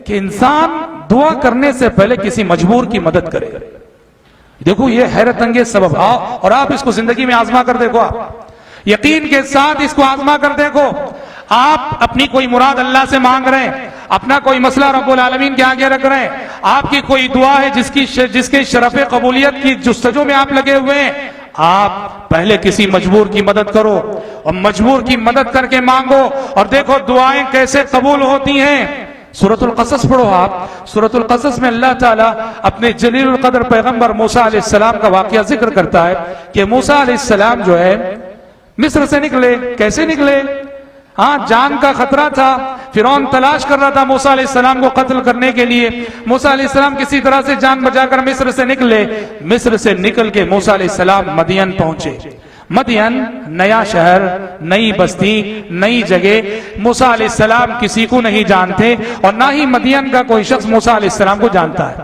कि इंसान दुआ करने से पहले किसी मजबूर की मदद करे। देखो ये हैरत अंगेज सबब आओ और आप इसको जिंदगी में आजमा कर देखो। आप यकीन के साथ इसको आजमा कर देखो। आप अपनी कोई मुराद अल्लाह से मांग रहे हैं, अपना कोई मसला रब्बुल आलमीन के आगे रख रहे हैं, आपकी कोई दुआ है जिसके शरफ़े कबूलियत की जुस्तजू में आप लगे हुए हैं, आप पहले किसी मजबूर की मदद करो और मजबूर की मदद करके मांगो और देखो दुआएं कैसे कबूल होती हैं। सूरतुल क़सस पढ़ो आप। सूरतुल क़सस में अल्लाह ताला अपने जलीलुल क़द्र पैगंबर मूसा अलैहिस्सलाम का वाक़या जिक्र करता है कि मूसा अलैहिस्सलाम जो है मिस्र से निकले। कैसे निकले? हाँ, जान का खतरा था। फिरौन तलाश कर रहा था मूसा अलैहिस्सलाम को कत्ल करने के लिए। मूसा अलैहिस्सलाम किसी तरह से जान बचाकर मिस्र से निकले। मिस्र से निकल के मूसा अलैहिस्सलाम मदियन पहुंचे। मदियन नया शहर, नई बस्ती, नई जगह। मूसा अलैहिस्सलाम किसी को नहीं जानते और ना ही मदियन का कोई शख्स मूसा अलैहिस्सलाम को जानता है।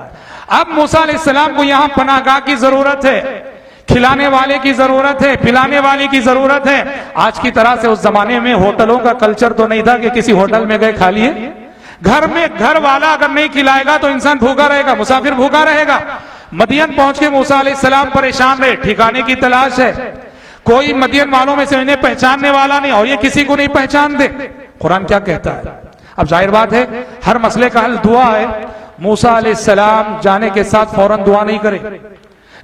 अब मूसा अलैहिस्सलाम को यहाँ पनाहगाह की जरूरत है, खिलाने वाले की जरूरत है, पिलाने वाले की जरूरत है। आज की तरह से उस जमाने में होटलों का कल्चर तो नहीं था कि किसी होटल में गए खा लिए। घर में घर वाला अगर नहीं खिलाएगा तो इंसान भूखा रहेगा, मुसाफिर भूखा रहेगा। मदियन पहुंच के मूसा अलैहिस्सलाम परेशान रहे, ठिकाने की तलाश है। कोई मदियन वालों में से इन्हें पहचानने वाला नहीं और ये किसी को नहीं पहचान दे। कुरान क्या कहता है? अब जाहिर बात है हर मसले का हल दुआ है। मूसा अलैहिस्सलाम जाने के साथ फौरन दुआ नहीं करे,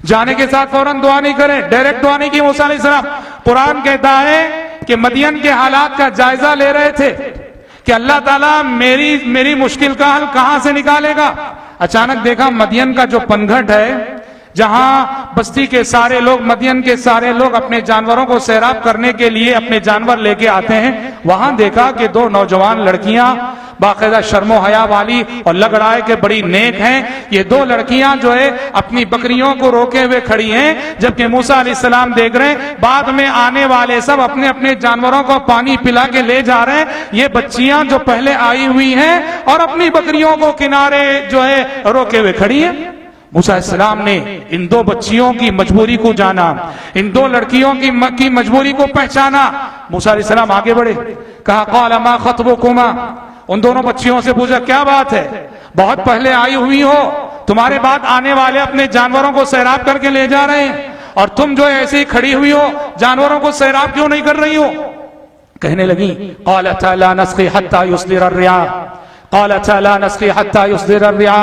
जाने के साथ फौरन दुआ नहीं करे, डायरेक्ट दुआ नहीं की मूसा अलैहिस्सलाम। कुरान कहता है कि मदियन के हालात का जायजा ले रहे थे कि अल्लाह ताला मेरी मुश्किल का हल कहां से निकालेगा। अचानक देखा मदियन का जो पनघट है, जहां बस्ती के सारे लोग, मदियन के सारे लोग अपने जानवरों को सैराब करने के लिए अपने जानवर लेके आते हैं, वहां देखा कि दो नौजवान लड़कियां बाकायदा शर्मो हया वाली और लग रहा है कि बड़ी नेक हैं। ये दो लड़कियां जो है अपनी बकरियों को रोके हुए खड़ी हैं, जबकि मूसा अलैहिस्सलाम देख रहे हैं बाद में आने वाले सब अपने अपने जानवरों को पानी पिला के ले जा रहे हैं। ये बच्चियां जो पहले आई हुई हैं और अपनी बकरियों को किनारे जो है रोके हुए खड़ी हैं। मूसा अलैहिस्सलाम ने इन दो बच्चियों की मजबूरी को जाना, इन दो लड़कियों की मजबूरी को पहचाना। मूसा अलैहिस्सलाम आगे बढ़े, कहा क़ाल मा ख़त्बुकुमा। उन दोनों बच्चियों से पूछा क्या बात है, बहुत पहले आई हुई हो, तुम्हारे बाद आने वाले अपने जानवरों को सैराब करके ले जा रहे हैं और तुम जो ऐसे ही खड़ी हुई हो, जानवरों को सैराब क्यों नहीं कर रही हो? कहने लगी क़ालत ला नस्क़ी हत्ता युस्दिर अर्रिया, क़ालत ला नस्क़ी हत्ता युस्दिर अर्रिया।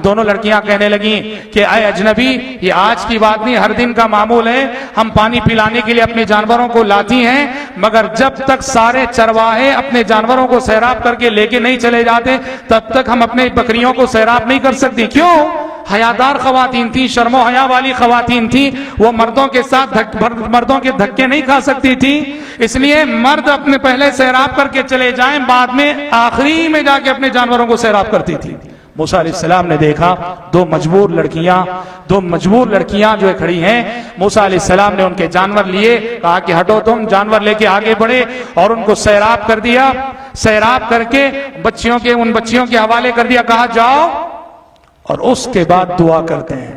दोनों लड़कियां कहने लगी कि अय अजनबी, ये आज की बात नहीं, हर दिन का मामूल है। हम पानी पिलाने के लिए अपने जानवरों को लाती हैं, मगर जब तक सारे चरवाहे अपने जानवरों को सैराब करके लेके नहीं चले जाते तब तक हम अपने बकरियों को सैराब नहीं कर सकती। क्यों? हयादार खवातीन थी, शर्मो हया वाली खवातीन थी, वो मर्दों के साथ मर्दों के धक्के नहीं खा सकती थी। इसलिए मर्द अपने पहले सैराब करके चले जाएं, बाद में आखिरी में जाके अपने जानवरों को सैराब करती थी। मूसा अलैहिस्सलाम ने देखा दो मजबूर लड़कियां जो खड़ी हैं। मूसा अलैहिस्सलाम ने उनके जानवर लिए, कहा कि हटो तुम। जानवर लेके आगे बढ़े और उनको सैराब कर दिया। सैराब करके उन बच्चियों के हवाले कर दिया, कहा जाओ और उसके बाद दुआ करते हैं।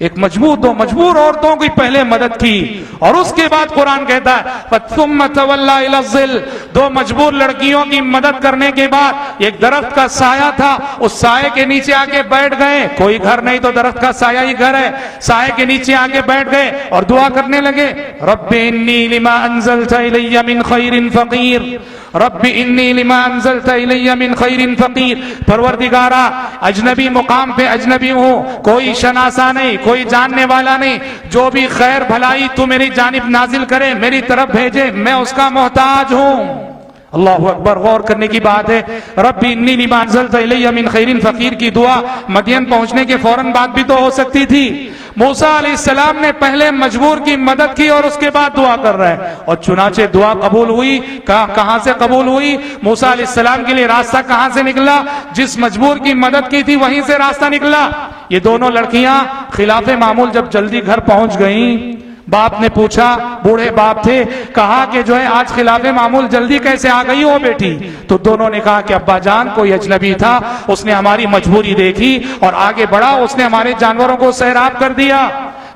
दो मजबूर औरतों की पहले मदद की और उसके बाद कुरान कहता है फथुम्मा तवल्ला इला ज़िल। दो मजबूर लड़कियों की मदद करने के बाद एक दरख्त का साया था, उस साये के नीचे आके बैठ गए। कोई घर नहीं तो दरख्त का साया ही घर है। साये के नीचे आके बैठ गए और दुआ करने लगे, रब्बी इन्नी लिमा अंज़लता इलैया मिन खैरिन फ़क़ीर, रब्बी इन्नी लिमा अंज़लता इलैया मिन खैरिन फ़क़ीर। परवरदिगारा, अजनबी मुकाम पे अजनबी हूँ, कोई शनासा नहीं, कोई जानने वाला नहीं, जो भी खैर भलाई तू मेरी जानिब नाजिल करे, मेरी तरफ भेजे, मैं उसका मोहताज हूँ। अल्लाहु अकबर। गौर करने की बात है, रब्बी इन्नी लिमा अंज़लता इलैया मिन खैरिन फ़क़ीर की दुआ मदियन पहुंचने के फौरन बाद भी तो हो सकती थी। मूसा अलैहिस्सलाम ने पहले मजबूर की मदद की और उसके बाद दुआ कर रहे हैं और चुनाचे दुआ कबूल हुई। कहां से कबूल हुई? मूसा अलैहिस्सलाम के लिए रास्ता कहां से निकला? जिस मजबूर की मदद की थी वहीं से रास्ता निकला। ये दोनों लड़कियां खिलाफे मामूल जब जल्दी घर पहुंच गईं, बाप ने पूछा, बूढ़े बाप थे, कहा कि जो है आज खिलाफे मामूल जल्दी कैसे आ गई हो बेटी? तो दोनों ने कहा कि अब्बा जान, कोई अजनबी था, उसने हमारी मजबूरी देखी और आगे बढ़ा, उसने हमारे जानवरों को सैराब कर दिया।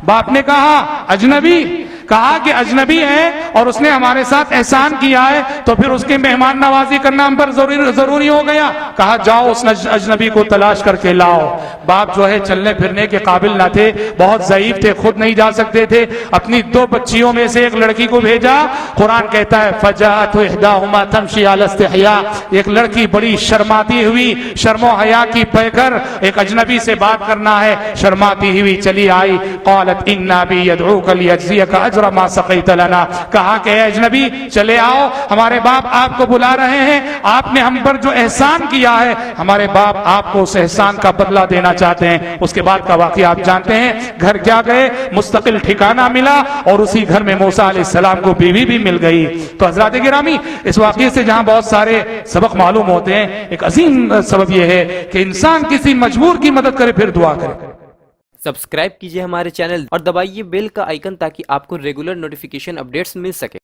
बाप ने कहा अजनबी? कहा कि अजनबी है और उसने हमारे साथ एहसान किया है तो फिर उसकी मेहमान नवाजी करना हम पर जरूरी हो गया। कहा जाओ उस अजनबी को तलाश करके लाओ। बाप जो है चलने फिरने के काबिल ना थे, बहुत ज़ईफ थे, खुद नहीं जा सकते थे। अपनी 2 बच्चियों में से एक लड़की को भेजा। कुरान कहता है फजाअत इहदाहुमा तमशी अला इस्तिहया, एक लड़की बड़ी शर्माती हुई, शर्मो हया की पैकर एक अजनबी से बात करना है, शर्माती हुई चली आई। क़ालत इन्ना बी यदऊका लियजज़ियका अजरा मा सक़ैत लना, कहा कि अजनबी चले आओ, हमारे बाप आपको बुला रहे हैं, आपने हम पर जो एहसान किया है, हमारे बाप आपको उस एहसान का बदला देना चाहते हैं। उसके बाद का वाक़या आप जानते हैं, घर क्या गए, मुस्तकिल ठिकाना मिला और उसी घर में मूसा अलैहिस्सलाम को बीवी भी मिल गई। तो हज़रात गिरामी, इस वाक़ये से जहां बहुत सारे सबक मालूम होते हैं, एक अजीम सबक यह है कि इंसान किसी मजबूर की मदद करे फिर दुआ करे। सब्सक्राइब कीजिए हमारे चैनल और दबाइए बेल का आइकन ताकि आपको रेगुलर नोटिफिकेशन अपडेट्स मिल सके।